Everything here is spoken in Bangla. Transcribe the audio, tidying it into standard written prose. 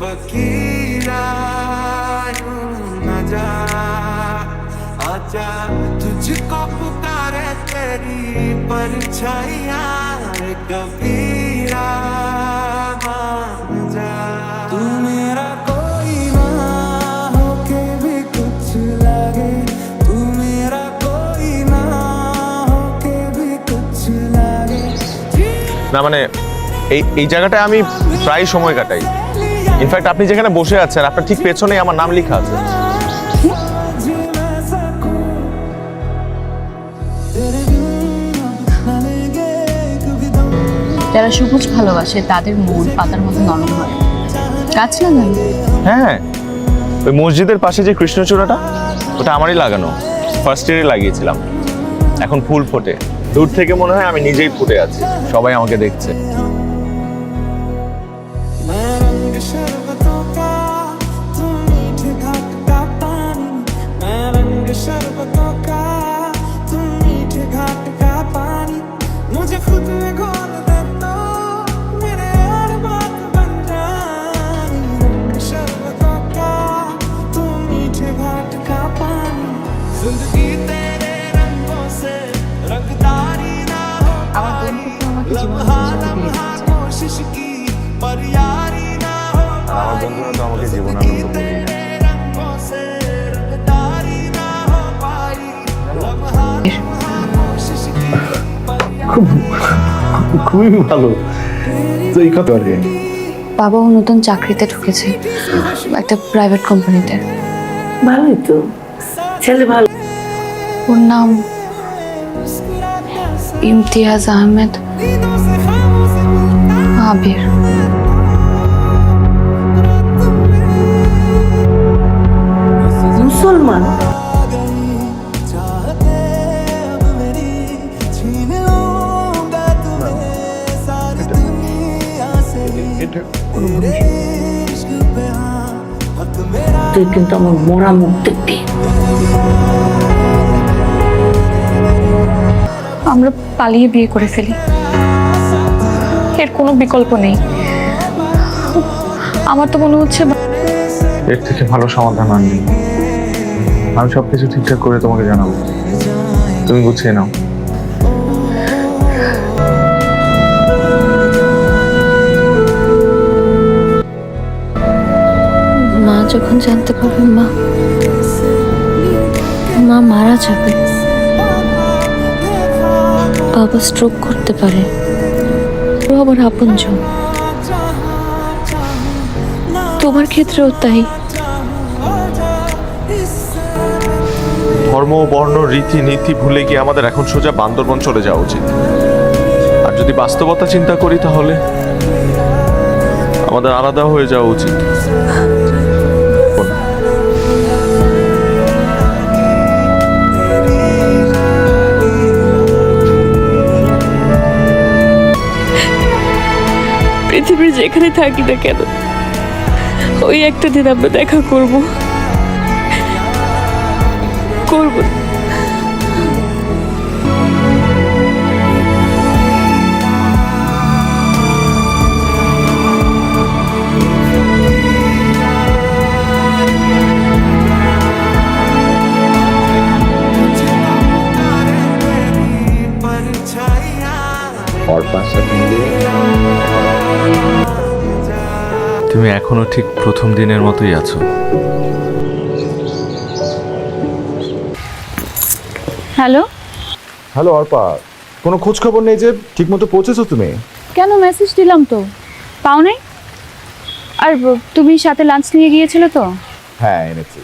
फकीरा यूं न जा, आजा तुझको पुकारे तेरी परछाइयां कबीरा मान जा। तू मेरा कोई ना होके भी कुछ लगे, तू मेरा कोई ना होके भी कुछ लगे। না মানে এই জায়গাটায় আমি প্রায় সময় কাটাই। ইনফ্যাক্ট আপনি যেখানে বসে আছেন আপনার ঠিক পেছনেই আমার নাম লেখা আছে। যারা সবুজ ভালোবাসে তাদের মন পাতার মতো নরম হয়। গাছ লাগান? হ্যাঁ, ওই মসজিদের পাশে যে কৃষ্ণচূড়াটা ওটা আমারই লাগানো, ফার্স্ট ইয়ারে লাগিয়েছিলাম। এখন ফুল ফোটে, দূর থেকে মনে হয় আমি নিজেই ফুটে আছি, সবাই আমাকে দেখছে। আমার বন্ধুরা তো আমাকে জীবনানন্দ বলে। খুবই ভালো। তো এই কথা বলে বাবাও নতুন চাকরিতে ঢুকেছে একটা প্রাইভেট কোম্পানিতে। ভালোই তো, ছেলে ভালো। ওর নাম ইমতিয়াজ আহমেদ আবির। মুসলমান? তুই কিন্তু আমার মরা মুখ দেখবি। আমরা পালিয়ে বিয়ে করে ফেলি, এর কোনো বিকল্প নেই। আমার তো মনে হচ্ছে এর থেকে ভালো সমাধান আর নেই। আমি সবকিছু ঠিকঠাক করে তোমাকে জানাবো, তুমি গুছিয়ে নাও। মা যখন জানতে পারবে মা মারা যাবে, বাবা স্ট্রোক করতে পারে, ও আবার আপনজন। তোমার ক্ষেত্রেও তাই। ধর্ম, বর্ণ, রীতি নীতি ভুলে গিয়ে আমাদের এখন সোজা বান্দরবন চলে যাওয়া উচিত। আর যদি বাস্তবতা চিন্তা করি তাহলে আমাদের আলাদা হয়ে যাওয়া উচিত। পৃথিবীর যেখানে থাকি না কেন, ওই একটা দিন আমরা দেখা করবো। তুমি এখনো ঠিক প্রথম দিনের মতোই আছো। হ্যালো হ্যালো অর্পা, কোনো খোঁজ খবর নেই যে ঠিকমতো পৌঁছেছো তুমি? কেন, মেসেজ দিলাম তো, পাও নাই? আর তুমি সাথে লাঞ্চ নিয়ে গিয়েছিলে তো? হ্যাঁ এনেছি।